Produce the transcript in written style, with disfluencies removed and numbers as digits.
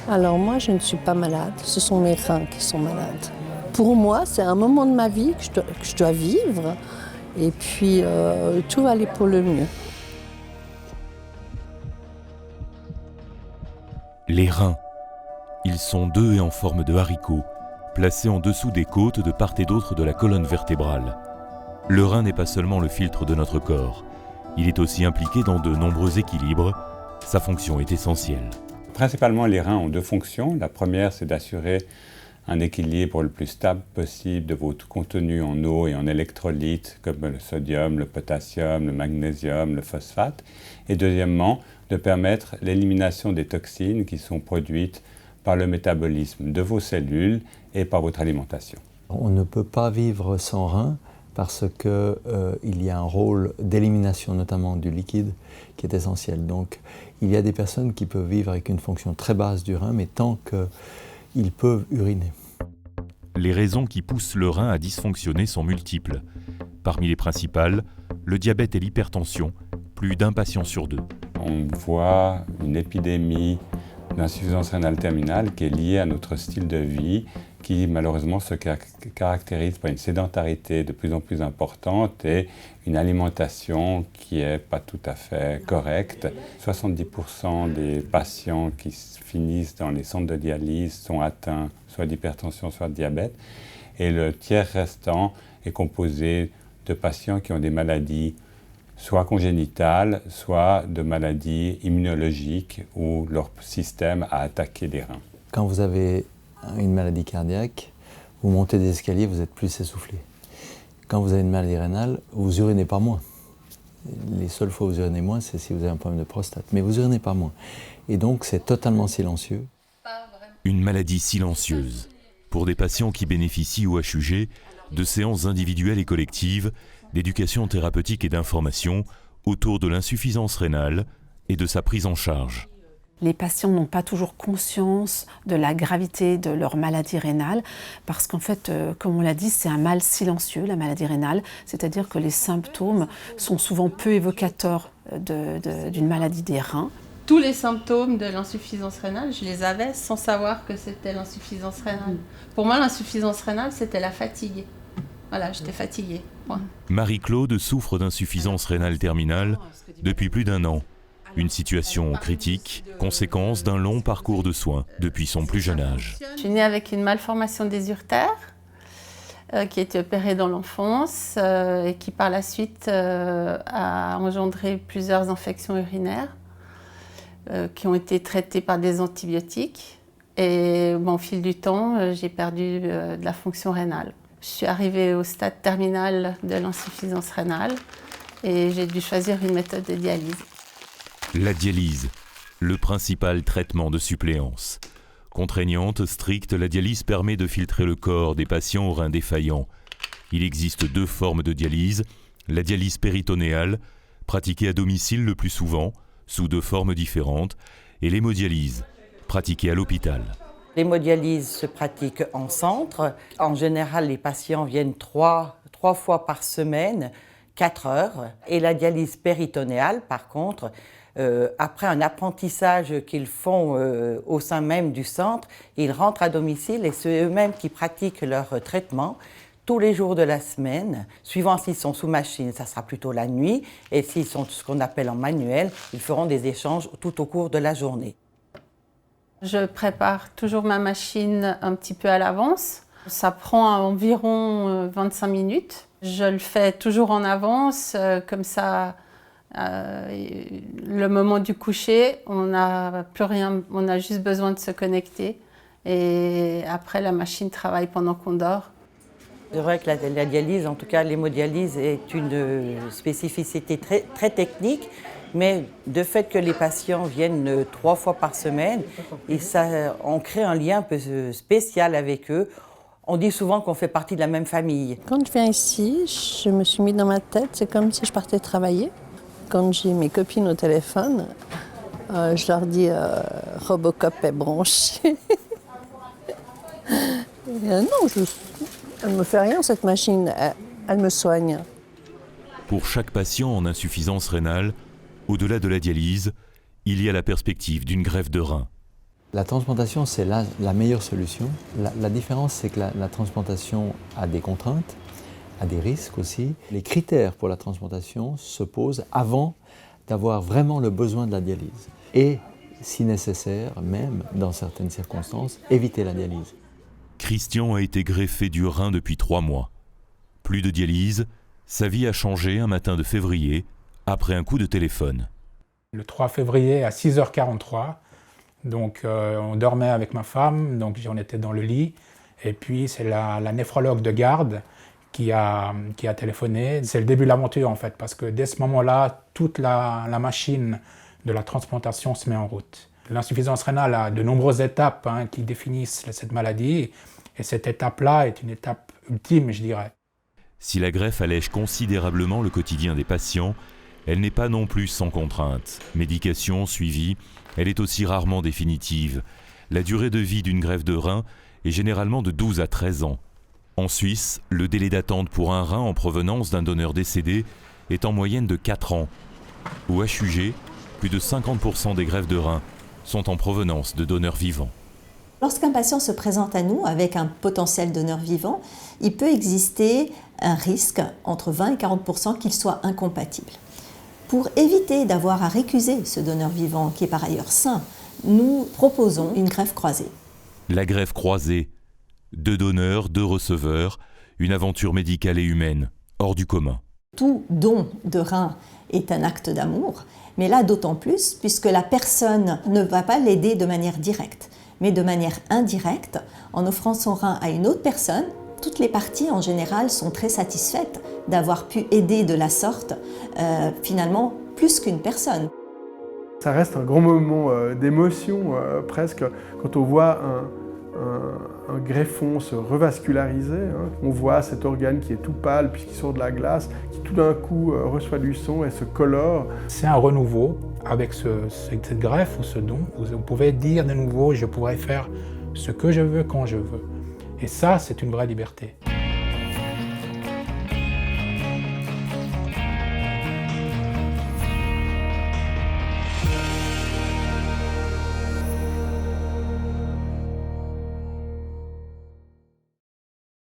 Alors moi, je ne suis pas malade, ce sont mes reins qui sont malades. Pour moi, c'est un moment de ma vie que je dois vivre et puis tout va aller pour le mieux. Les reins. Ils sont 2 et en forme de haricots, placés en dessous des côtes de part et d'autre de la colonne vertébrale. Le rein n'est pas seulement le filtre de notre corps, il est aussi impliqué dans de nombreux équilibres. Sa fonction est essentielle. Principalement, les reins ont 2 fonctions. La première, c'est d'assurer un équilibre le plus stable possible de votre contenu en eau et en électrolytes, comme le sodium, le potassium, le magnésium, le phosphate. Et deuxièmement, de permettre l'élimination des toxines qui sont produites par le métabolisme de vos cellules et par votre alimentation. On ne peut pas vivre sans rein parce qu'il y a un rôle d'élimination notamment du liquide qui est essentiel. Donc il y a des personnes qui peuvent vivre avec une fonction très basse du rein, mais tant qu'ils peuvent uriner. Les raisons qui poussent le rein à dysfonctionner sont multiples. Parmi les principales, le diabète et l'hypertension, plus d'1 patient sur 2. On voit une épidémie d'insuffisance rénale terminale qui est liée à notre style de vie, qui malheureusement se caractérise par une sédentarité de plus en plus importante et une alimentation qui n'est pas tout à fait correcte. 70% des patients qui finissent dans les centres de dialyse sont atteints soit d'hypertension, soit de diabète. Et le tiers restant est composé de patients qui ont des maladies soit congénitales, soit de maladies immunologiques où leur système a attaqué les reins. Quand vous avez une maladie cardiaque, vous montez des escaliers, vous êtes plus essoufflé. Quand vous avez une maladie rénale, vous urinez pas moins. Les seules fois où vous urinez moins, c'est si vous avez un problème de prostate. Mais vous urinez pas moins. Et donc, c'est totalement silencieux. Une maladie silencieuse. Pour des patients qui bénéficient au HUG de séances individuelles et collectives, d'éducation thérapeutique et d'information autour de l'insuffisance rénale et de sa prise en charge. Les patients n'ont pas toujours conscience de la gravité de leur maladie rénale parce qu'en fait, comme on l'a dit, c'est un mal silencieux, la maladie rénale, c'est-à-dire que les symptômes sont souvent peu évocateurs d'une maladie des reins. Tous les symptômes de l'insuffisance rénale, je les avais sans savoir que c'était l'insuffisance rénale. Pour moi, l'insuffisance rénale, c'était la fatigue. Voilà, j'étais fatiguée. Ouais. Marie-Claude souffre d'insuffisance rénale terminale depuis plus d'1 an. Une situation critique, conséquence d'un long parcours de soins depuis son plus jeune âge. Je suis née avec une malformation des urtères qui a été opérée dans l'enfance et qui par la suite a engendré plusieurs infections urinaires qui ont été traitées par des antibiotiques. Et au fil du temps, j'ai perdu de la fonction rénale. Je suis arrivée au stade terminal de l'insuffisance rénale et j'ai dû choisir une méthode de dialyse. La dialyse, le principal traitement de suppléance. Contraignante, stricte, la dialyse permet de filtrer le corps des patients aux reins défaillants. Il existe 2 formes de dialyse, la dialyse péritonéale, pratiquée à domicile le plus souvent, sous 2 formes différentes, et l'hémodialyse, pratiquée à l'hôpital. L'hémodialyse se pratique en centre. En général, les patients viennent 3 fois par semaine, 4 heures. Et la dialyse péritonéale, par contre, après un apprentissage qu'ils font au sein même du centre, ils rentrent à domicile et c'est eux-mêmes qui pratiquent leur traitement tous les jours de la semaine. Suivant s'ils sont sous machine, ça sera plutôt la nuit. Et s'ils sont ce qu'on appelle en manuel, ils feront des échanges tout au cours de la journée. Je prépare toujours ma machine un petit peu à l'avance. Ça prend environ 25 minutes. Je le fais toujours en avance, comme ça, le moment du coucher, on n'a plus rien, on a juste besoin de se connecter. Et après, la machine travaille pendant qu'on dort. C'est vrai que la dialyse, en tout cas l'hémodialyse, est une spécificité très technique. Mais de fait que les patients viennent 3 fois par semaine, et on crée un lien un peu spécial avec eux. On dit souvent qu'on fait partie de la même famille. Quand je viens ici, je me suis mis dans ma tête, c'est comme si je partais travailler. Quand j'ai mes copines au téléphone, je leur dis Robocop est branché. Non, elle ne me fait rien cette machine, elle me soigne. Pour chaque patient en insuffisance rénale, au-delà de la dialyse, il y a la perspective d'une greffe de rein. La transplantation, c'est la meilleure solution. La différence, c'est que la transplantation a des contraintes, a des risques aussi. Les critères pour la transplantation se posent avant d'avoir vraiment le besoin de la dialyse. Et, si nécessaire, même dans certaines circonstances, éviter la dialyse. Christian a été greffé du rein depuis 3 mois. Plus de dialyse, sa vie a changé un matin de février, après un coup de téléphone. Le 3 février à 6h43, donc on dormait avec ma femme, donc on était dans le lit, et puis c'est la néphrologue de garde qui a téléphoné. C'est le début de l'aventure en fait, parce que dès ce moment-là, toute la machine de la transplantation se met en route. L'insuffisance rénale a de nombreuses étapes qui définissent cette maladie, et cette étape-là est une étape ultime, je dirais. Si la greffe allège considérablement le quotidien des patients, elle n'est pas non plus sans contrainte. Médication, suivi, elle est aussi rarement définitive. La durée de vie d'une greffe de rein est généralement de 12 à 13 ans. En Suisse, le délai d'attente pour un rein en provenance d'un donneur décédé est en moyenne de 4 ans. Au HUG, plus de 50% des greffes de rein sont en provenance de donneurs vivants. Lorsqu'un patient se présente à nous avec un potentiel donneur vivant, il peut exister un risque entre 20 et 40% qu'il soit incompatible. Pour éviter d'avoir à récuser ce donneur vivant, qui est par ailleurs sain, nous proposons une greffe croisée. La greffe croisée, 2 donneurs, 2 receveurs, une aventure médicale et humaine, hors du commun. Tout don de rein est un acte d'amour, mais là d'autant plus, puisque la personne ne va pas l'aider de manière directe, mais de manière indirecte, en offrant son rein à une autre personne. Toutes les parties en général sont très satisfaites d'avoir pu aider de la sorte, finalement, plus qu'une personne. Ça reste un grand moment d'émotion presque quand on voit un greffon se revasculariser. On voit cet organe qui est tout pâle puisqu'il sort de la glace, qui tout d'un coup reçoit du sang et se colore. C'est un renouveau avec cette greffe ou ce don. Vous pouvez dire de nouveau, je pourrais faire ce que je veux quand je veux. Et ça, c'est une vraie liberté.